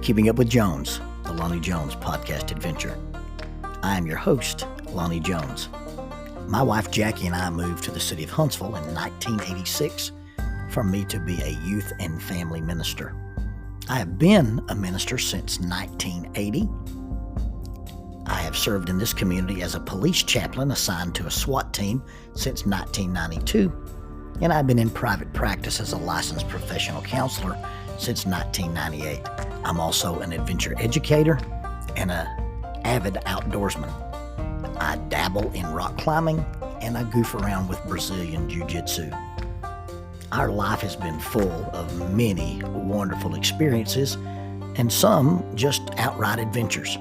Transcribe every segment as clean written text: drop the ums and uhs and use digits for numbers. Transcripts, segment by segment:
Keeping Up with Jones, the Lonnie Jones podcast adventure. I am your host, Lonnie Jones. My wife Jackie and I moved to the city of Huntsville in 1986 for me to be a youth and family minister. I have been a minister since 1980. I have served in this community as a police chaplain assigned to a SWAT team since 1992, and I've been in private practice as a licensed professional counselor since 1998. I'm also an adventure educator and an avid outdoorsman. I dabble in rock climbing and I goof around with Brazilian Jiu-Jitsu. Our life has been full of many wonderful experiences and some just outright adventures.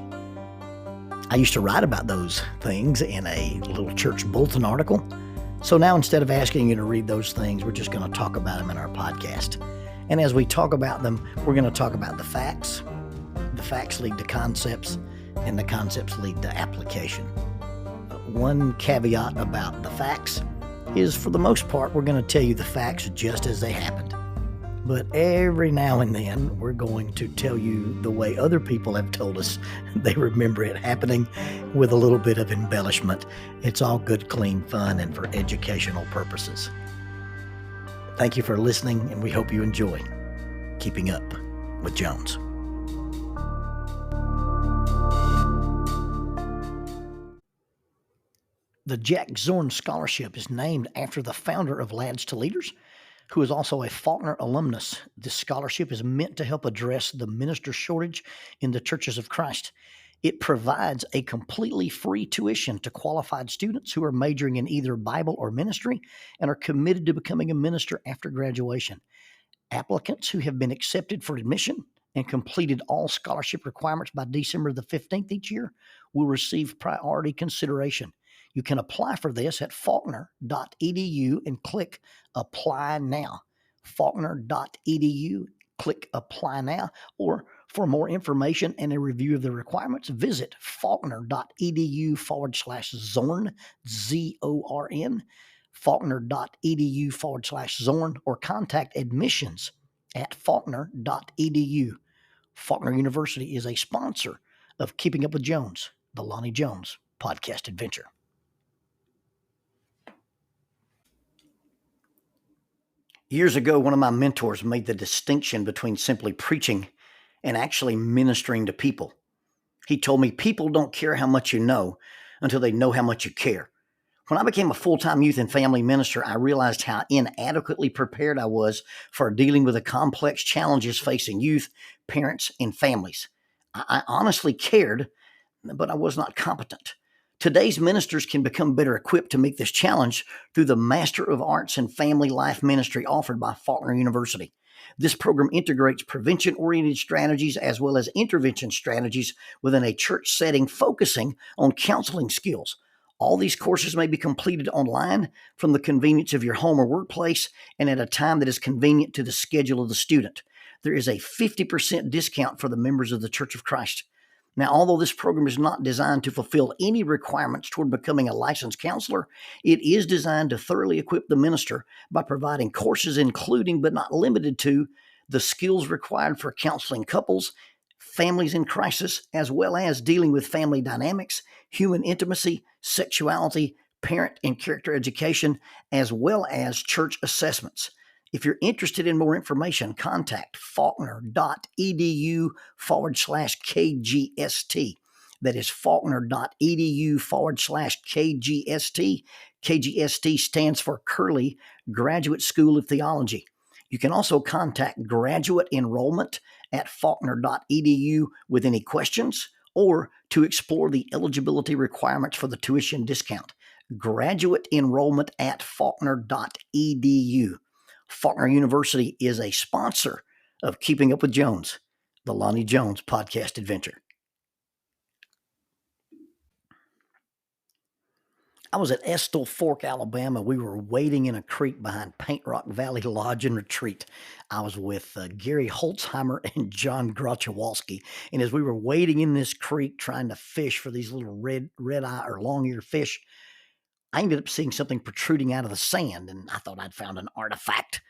I used to write about those things in a little church bulletin article. So now instead of asking you to read those things, we're just going to talk about them in our podcast. And as we talk about them, we're going to talk about the facts. The facts lead to concepts, and the concepts lead to application. One caveat about the facts is, for the most part, we're going to tell you the facts just as they happened. But every now and then, we're going to tell you the way other people have told us they remember it happening with a little bit of embellishment. It's all good, clean fun and for educational purposes. Thank you for listening, and we hope you enjoy Keeping Up with Jones. The Jack Zorn Scholarship is named after the founder of Lads to Leaders, who is also a Faulkner alumnus. This scholarship is meant to help address the minister shortage in the churches of Christ. It provides a completely free tuition to qualified students who are majoring in either Bible or ministry and are committed to becoming a minister after graduation. Applicants who have been accepted for admission and completed all scholarship requirements by December the 15th each year will receive priority consideration. You can apply for this at faulkner.edu and click Apply Now. Faulkner.edu, click Apply Now, or for more information and a review of the requirements, visit faulkner.edu/Zorn, Z-O-R-N, faulkner.edu/Zorn, or contact admissions at faulkner.edu. Faulkner University is a sponsor of Keeping Up with Jones, the Lonnie Jones podcast adventure. Years ago, one of my mentors made the distinction between simply preaching and actually ministering to people. He told me people don't care how much you know until they know how much you care. When I became a full-time youth and family minister, I realized how inadequately prepared I was for dealing with the complex challenges facing youth, parents, and families. I honestly cared, but I was not competent. Today's ministers can become better equipped to meet this challenge through the Master of Arts in Family Life Ministry offered by Faulkner University. This program integrates prevention-oriented strategies as well as intervention strategies within a church setting, focusing on counseling skills. All these courses may be completed online from the convenience of your home or workplace and at a time that is convenient to the schedule of the student. There is a 50% discount for the members of the Church of Christ. Now, although this program is not designed to fulfill any requirements toward becoming a licensed counselor, it is designed to thoroughly equip the minister by providing courses including but not limited to the skills required for counseling couples, families in crisis, as well as dealing with family dynamics, human intimacy, sexuality, parent and character education, as well as church assessments. If you're interested in more information, contact faulkner.edu/KGST. That is faulkner.edu/KGST. KGST stands for Curley Graduate School of Theology. You can also contact graduate enrollment at faulkner.edu with any questions or to explore the eligibility requirements for the tuition discount. Graduate enrollment at faulkner.edu. Faulkner University is a sponsor of Keeping Up with Jones, the Lonnie Jones podcast adventure. I was at Estill Fork, Alabama. We were wading in a creek behind Paint Rock Valley Lodge and Retreat. I was with Gary Holtzheimer and John Grachowalski. And as we were wading in this creek trying to fish for these little red-eye or long-eared fish, I ended up seeing something protruding out of the sand, and I thought I'd found an artifact.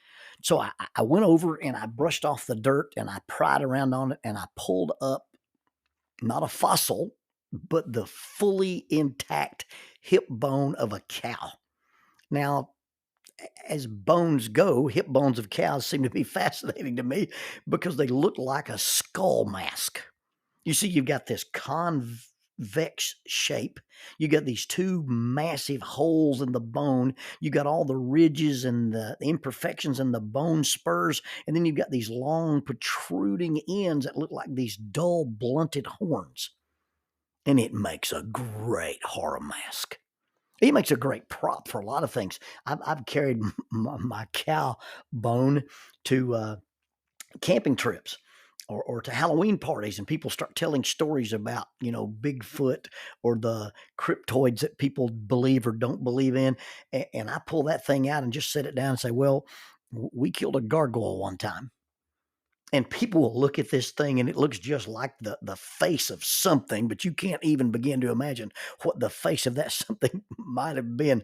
So I went over and I brushed off the dirt and I pried around on it and I pulled up not a fossil, but the fully intact hip bone of a cow. Now, as bones go, hip bones of cows seem to be fascinating to me because they look like a skull mask. You see, you've got this convex shape. You got these two massive holes in the bone. You got all the ridges and the imperfections in the bone spurs. And then you've got these long protruding ends that look like these dull, blunted horns. And it makes a great horror mask. It makes a great prop for a lot of things. I've carried my cow bone to camping trips or to Halloween parties, and people start telling stories about, Bigfoot or the cryptoids that people believe or don't believe in. And I pull that thing out and just set it down and say, well, we killed a gargoyle one time. And people will look at this thing and it looks just like the face of something, but you can't even begin to imagine what the face of that something might have been.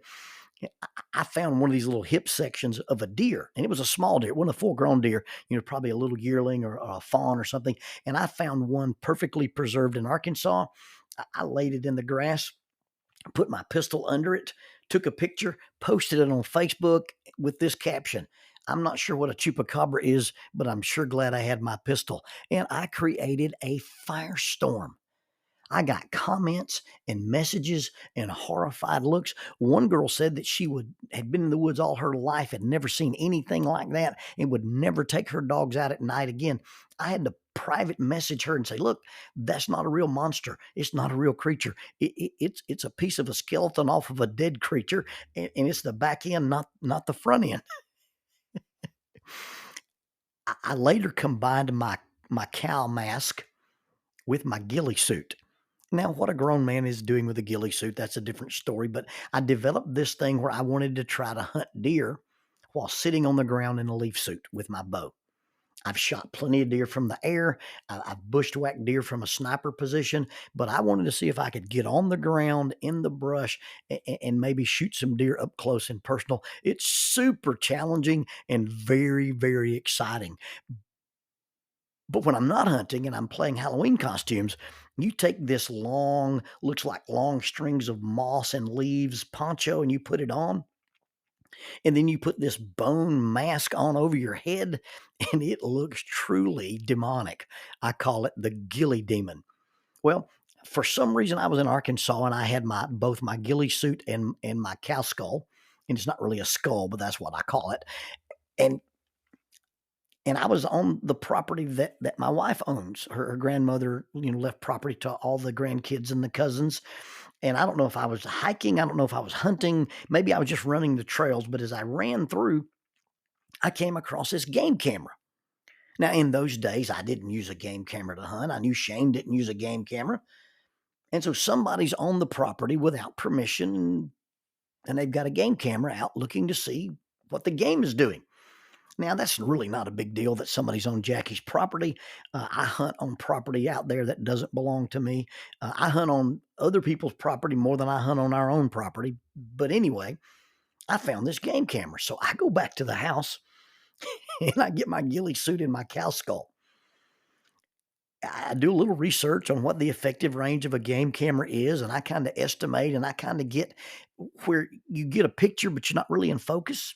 I found one of these little hip sections of a deer, and it was a small deer, one of a full-grown deer, probably a little yearling or a fawn or something. And I found one perfectly preserved in Arkansas. I laid it in the grass, put my pistol under it, took a picture, posted it on Facebook with this caption. I'm not sure what a chupacabra is, but I'm sure glad I had my pistol. And I created a firestorm. I got comments and messages and horrified looks. One girl said that she had been in the woods all her life, had never seen anything like that, and would never take her dogs out at night again. I had to private message her and say, "Look, that's not a real monster. It's not a real creature. It's a piece of a skeleton off of a dead creature, and it's the back end, not the front end." I later combined my cow mask with my ghillie suit. Now, what a grown man is doing with a ghillie suit, that's a different story. But I developed this thing where I wanted to try to hunt deer while sitting on the ground in a leaf suit with my bow. I've shot plenty of deer from the air. I've bushwhacked deer from a sniper position, but I wanted to see if I could get on the ground in the brush and maybe shoot some deer up close and personal. It's super challenging and very, very exciting. But when I'm not hunting and I'm playing Halloween costumes, you take this long, looks like long strings of moss and leaves poncho and you put it on. And then you put this bone mask on over your head and it looks truly demonic. I call it the ghillie demon. Well, for some reason I was in Arkansas and I had both my ghillie suit and my cow skull. And it's not really a skull, but that's what I call it. And and I was on the property that my wife owns. Her grandmother, left property to all the grandkids and the cousins. And I don't know if I was hiking, I don't know if I was hunting, maybe I was just running the trails. But as I ran through, I came across this game camera. Now, in those days, I didn't use a game camera to hunt. I knew Shane didn't use a game camera. And so somebody's on the property without permission, and they've got a game camera out looking to see what the game is doing. Now, that's really not a big deal that somebody's on Jackie's property. I hunt on property out there that doesn't belong to me. I hunt on other people's property more than I hunt on our own property. But anyway, I found this game camera. So I go back to the house and I get my ghillie suit and my cow skull. I do a little research on what the effective range of a game camera is, and I kind of estimate and I kind of get where you get a picture, but you're not really in focus.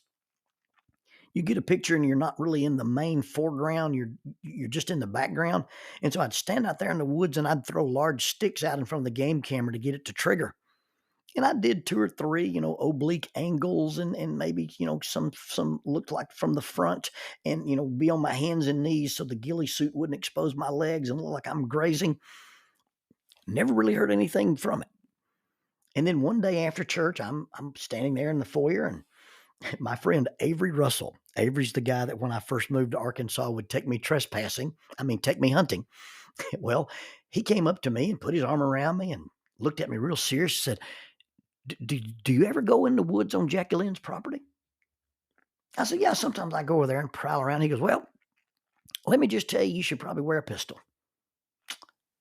You get a picture and you're not really in the main foreground, you're just in the background. And so I'd stand out there in the woods and I'd throw large sticks out in front of the game camera to get it to trigger. And I did two or three, oblique angles and maybe, some looked like from the front and, be on my hands and knees so the ghillie suit wouldn't expose my legs and look like I'm grazing. Never really heard anything from it. And then one day after church, I'm standing there in the foyer and my friend Avery Russell. Avery's the guy that when I first moved to Arkansas would take me take me hunting. Well, he came up to me and put his arm around me and looked at me real serious and said, do you ever go in the woods on Jackie Lynn's property? I said, yeah, sometimes I go over there and prowl around. He goes, well, let me just tell you, you should probably wear a pistol.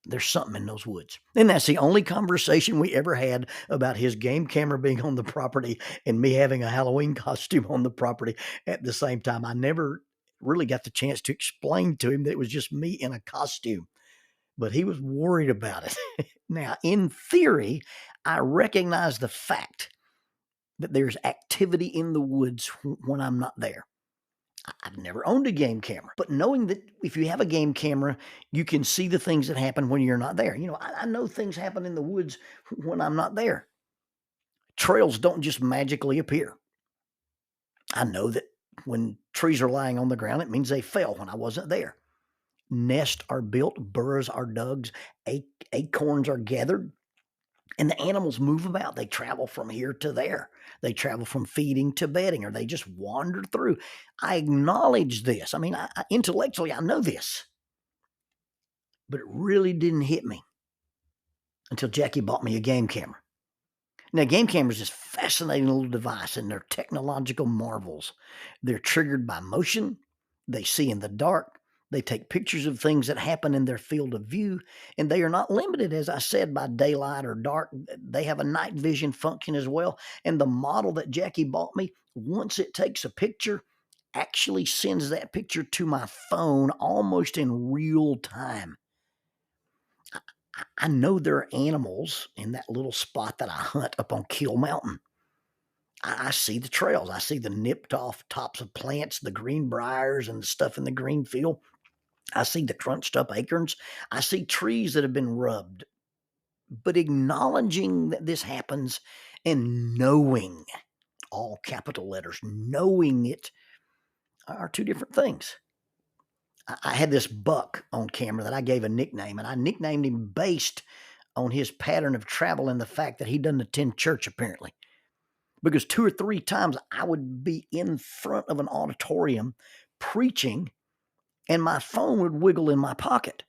There's something in those woods. And that's the only conversation we ever had about his game camera being on the property and me having a Halloween costume on the property at the same time. I never really got the chance to explain to him that it was just me in a costume, but he was worried about it. Now, in theory, I recognize the fact that there's activity in the woods when I'm not there. I've never owned a game camera, but knowing that if you have a game camera, you can see the things that happen when you're not there. I know things happen in the woods when I'm not there. Trails don't just magically appear. I know that when trees are lying on the ground, it means they fell when I wasn't there. Nests are built, burrows are dug, acorns are gathered, and the animals move about. They travel from here to there. They travel from feeding to bedding, or they just wander through. I acknowledge this. I mean, intellectually, I know this. But it really didn't hit me until Jackie bought me a game camera. Now, game cameras is a fascinating little device, and they're technological marvels. They're triggered by motion. They see in the dark. They take pictures of things that happen in their field of view, and they are not limited, as I said, by daylight or dark. They have a night vision function as well. And the model that Jackie bought me, once it takes a picture, actually sends that picture to my phone almost in real time. I know there are animals in that little spot that I hunt up on Kill Mountain. I see the trails. I see the nipped off tops of plants, the green briars and the stuff in the green field. I see the crunched up acorns. I see trees that have been rubbed. But acknowledging that this happens and knowing, all capital letters, knowing it are two different things. I had this buck on camera that I gave a nickname, and I nicknamed him based on his pattern of travel and the fact that he doesn't attend church, apparently. Because 2 or 3 times I would be in front of an auditorium preaching, and my phone would wiggle in my pocket.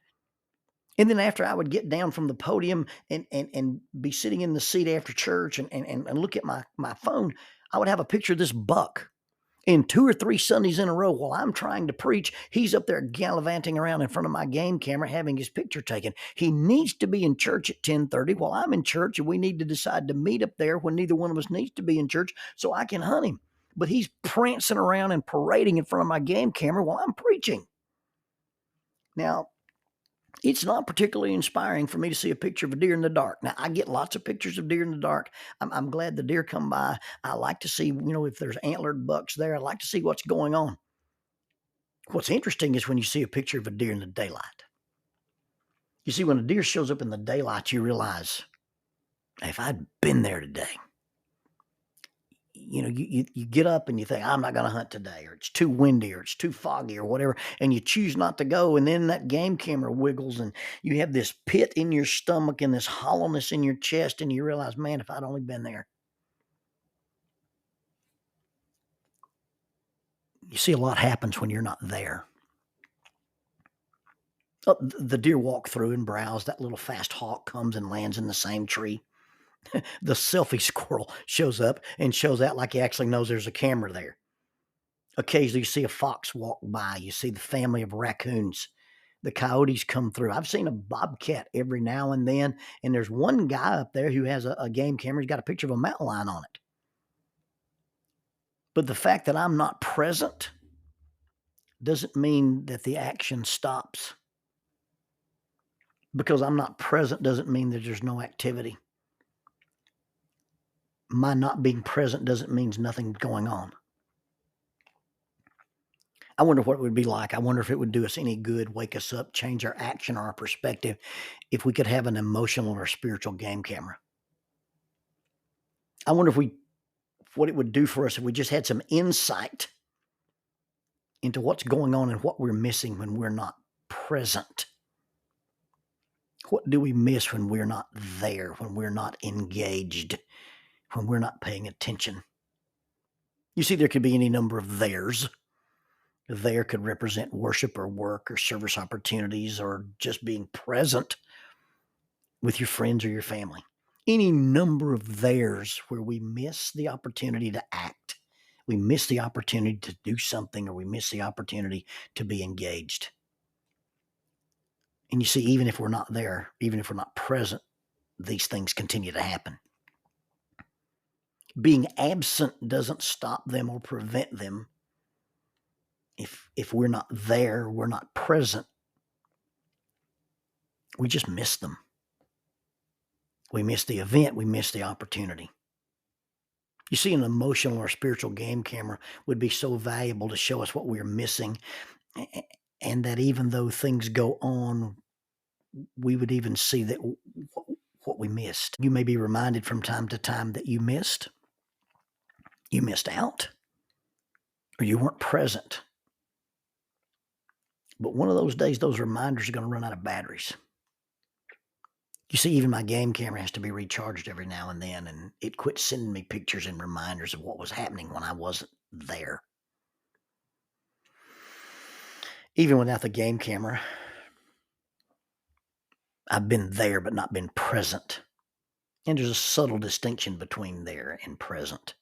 And then after I would get down from the podium and be sitting in the seat after church and look at my phone, I would have a picture of this buck. And 2 or 3 Sundays in a row while I'm trying to preach, he's up there gallivanting around in front of my game camera having his picture taken. He needs to be in church at 10:30 while I'm in church, and we need to decide to meet up there when neither one of us needs to be in church so I can hunt him. But he's prancing around and parading in front of my game camera while I'm preaching. Now, it's not particularly inspiring for me to see a picture of a deer in the dark. Now, I get lots of pictures of deer in the dark. I'm glad the deer come by. I like to see, if there's antlered bucks there, I like to see what's going on. What's interesting is when you see a picture of a deer in the daylight. You see, when a deer shows up in the daylight, you realize, if I'd been there today, you get up and you think, I'm not going to hunt today, or it's too windy, or it's too foggy, or whatever, and you choose not to go, and then that game camera wiggles, and you have this pit in your stomach and this hollowness in your chest, and you realize, man, if I'd only been there. You see, a lot happens when you're not there. The deer walk through and browse. That little fast hawk comes and lands in the same tree. The selfie squirrel shows up and shows out like he actually knows there's a camera there. Occasionally you see a fox walk by. You see the family of raccoons. The coyotes come through. I've seen a bobcat every now and then, and there's one guy up there who has a game camera. He's got a picture of a mountain lion on it. But the fact that I'm not present doesn't mean that the action stops. Because I'm not present doesn't mean that there's no activity. My not being present doesn't mean nothing's going on. I wonder what it would be like. I wonder if it would do us any good, wake us up, change our action or our perspective if we could have an emotional or spiritual game camera. I wonder what it would do for us if we just had some insight into what's going on and what we're missing when we're not present. What do we miss when we're not there, when we're not engaged, when we're not paying attention? You see, there could be any number of theirs. There could represent worship or work or service opportunities or just being present with your friends or your family. Any number of theirs where we miss the opportunity to act. We miss the opportunity to do something, or we miss the opportunity to be engaged. And you see, even if we're not there, even if we're not present, these things continue to happen. Being absent doesn't stop them or prevent them. If we're not there, we're not present, we just miss them. We miss the event, we miss the opportunity. You see, an emotional or spiritual game camera would be so valuable to show us what we're missing, and that even though things go on, we would even see that what we missed. You may be reminded from time to time that you missed out, or you weren't present. But one of those days, those reminders are going to run out of batteries. You see, even my game camera has to be recharged every now and then, and it quit sending me pictures and reminders of what was happening when I wasn't there. Even without the game camera, I've been there but not been present. And there's a subtle distinction between there and present.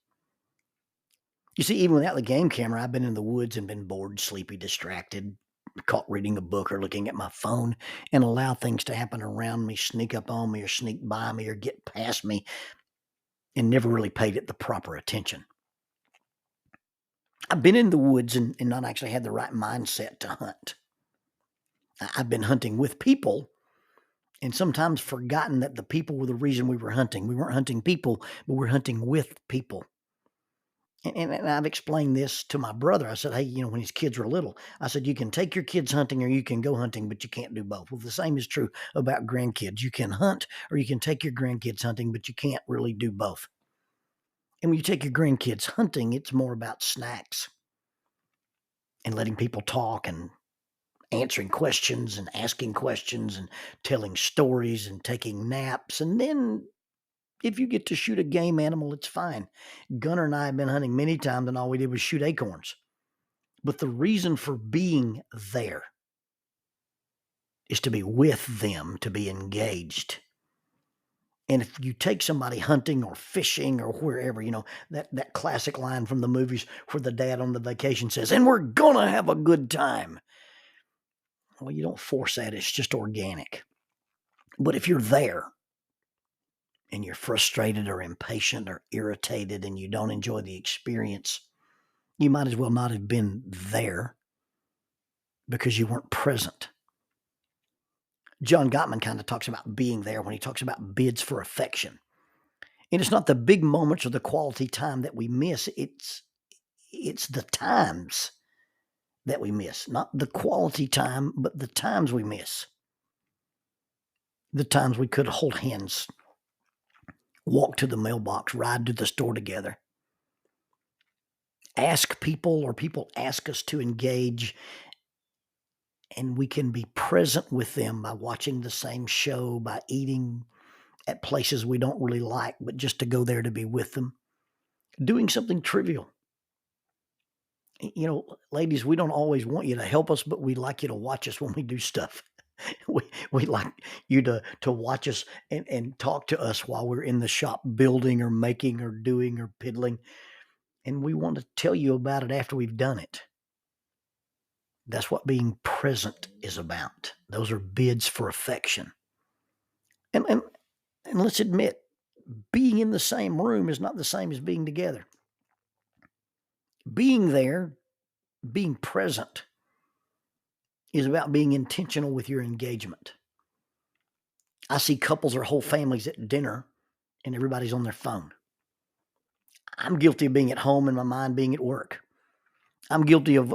You see, even without the game camera, I've been in the woods and been bored, sleepy, distracted, caught reading a book or looking at my phone, and allow things to happen around me, sneak up on me or sneak by me or get past me, and never really paid it the proper attention. I've been in the woods and not actually had the right mindset to hunt. I've been hunting with people and sometimes forgotten that the people were the reason we were hunting. We weren't hunting people, but we're hunting with people. And I've explained this to my brother. I said, hey, when his kids were little, I said, you can take your kids hunting or you can go hunting, but you can't do both. Well, the same is true about grandkids. You can hunt or you can take your grandkids hunting, but you can't really do both. And when you take your grandkids hunting, it's more about snacks and letting people talk and answering questions and asking questions and telling stories and taking naps. And then if you get to shoot a game animal, it's fine. Gunner and I have been hunting many times and all we did was shoot acorns. But the reason for being there is to be with them, to be engaged. And if you take somebody hunting or fishing or wherever, that classic line from the movies where the dad on the vacation says, and we're going to have a good time. Well, you don't force that. It's just organic. But if you're there and you're frustrated or impatient or irritated and you don't enjoy the experience, you might as well not have been there because you weren't present. John Gottman kind of talks about being there when he talks about bids for affection. And it's not the big moments or the quality time that we miss. It's the times that we miss. Not the quality time, but the times we miss. The times we could hold hands, walk to the mailbox, ride to the store together, ask people or people ask us to engage, and we can be present with them by watching the same show, by eating at places we don't really like, but just to go there to be with them, doing something trivial. Ladies, we don't always want you to help us, but we like you to watch us when we do stuff. We like you to watch us and talk to us while we're in the shop building or making or doing or piddling. And we want to tell you about it after we've done it. That's what being present is about. Those are bids for affection. And let's admit, being in the same room is not the same as being together. Being there, being present, is about being intentional with your engagement. I see couples or whole families at dinner and everybody's on their phone. I'm guilty of being at home and my mind being at work. I'm guilty of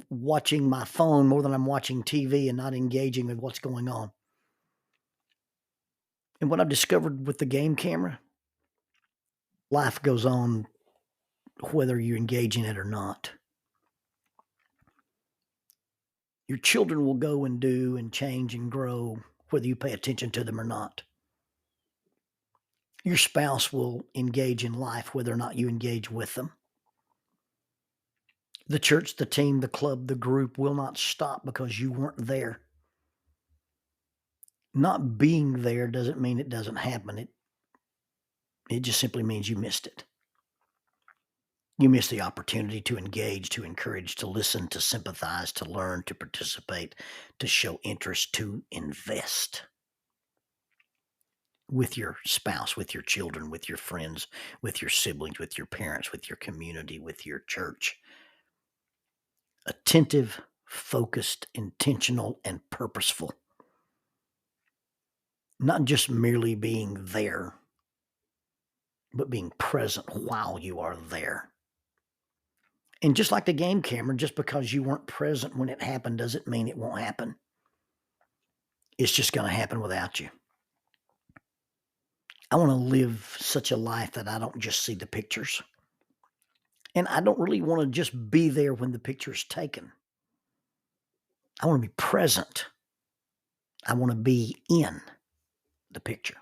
watching my phone more than I'm watching TV and not engaging with what's going on. And what I've discovered with the game camera, life goes on whether you engage in it or not. Your children will go and do and change and grow whether you pay attention to them or not. Your spouse will engage in life whether or not you engage with them. The church, the team, the club, the group will not stop because you weren't there. Not being there doesn't mean it doesn't happen. It just simply means you missed it. You miss the opportunity to engage, to encourage, to listen, to sympathize, to learn, to participate, to show interest, to invest with your spouse, with your children, with your friends, with your siblings, with your parents, with your community, with your church. Attentive, focused, intentional, and purposeful. Not just merely being there, but being present while you are there. And just like the game camera, just because you weren't present when it happened doesn't mean it won't happen. It's just going to happen without you. I want to live such a life that I don't just see the pictures. And I don't really want to just be there when the picture is taken. I want to be present. I want to be in the picture.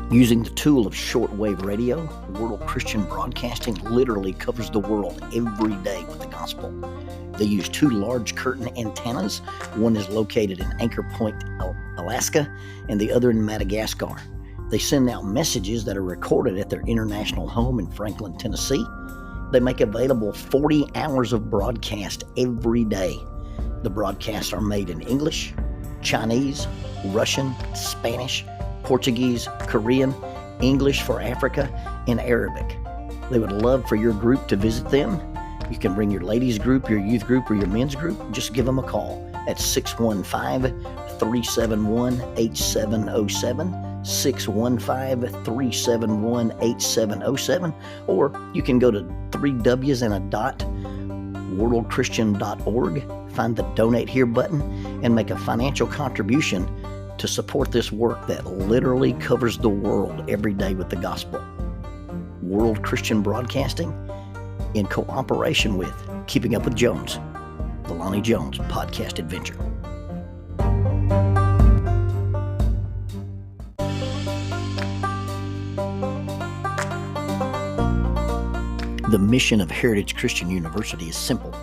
Using the tool of shortwave radio, World Christian Broadcasting literally covers the world every day with the gospel. They use 2 large curtain antennas. One is located in Anchor Point, Alaska, and the other in Madagascar. They send out messages that are recorded at their international home in Franklin, Tennessee. They make available 40 hours of broadcast every day. The broadcasts are made in English, Chinese, Russian, Spanish, Portuguese, Korean, English for Africa, and Arabic. They would love for your group to visit them. You can bring your ladies group, your youth group, or your men's group. Just give them a call at 615-371-8707, 615-371-8707, or you can go to 3Ws.worldchristian.org, find the Donate Here button, and make a financial contribution to support this work that literally covers the world every day with the gospel. World Christian Broadcasting, in cooperation with Keeping Up with Jones, the Lonnie Jones podcast adventure. The mission of Heritage Christian University is simple.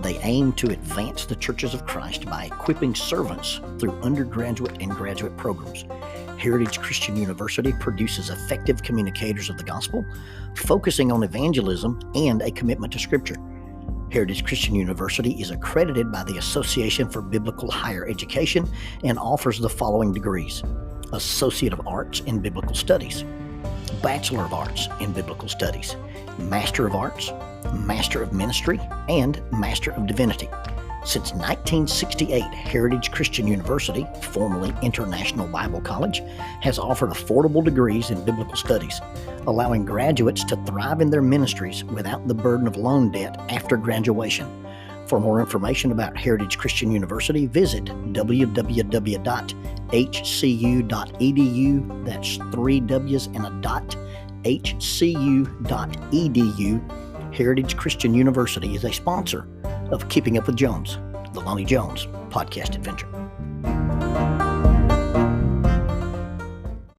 They aim to advance the churches of Christ by equipping servants through undergraduate and graduate programs. Heritage Christian University produces effective communicators of the gospel, focusing on evangelism and a commitment to Scripture. Heritage Christian University is accredited by the Association for Biblical Higher Education and offers the following degrees: Associate of Arts in Biblical Studies, Bachelor of Arts in Biblical Studies, Master of Arts, Master of Ministry, and Master of Divinity. Since 1968, Heritage Christian University, formerly International Bible College, has offered affordable degrees in biblical studies, allowing graduates to thrive in their ministries without the burden of loan debt after graduation. For more information about Heritage Christian University, visit www.hcu.edu. That's 3 W's and a dot, hcu.edu. Heritage Christian University is a sponsor of Keeping Up with Jones, the Lonnie Jones podcast adventure.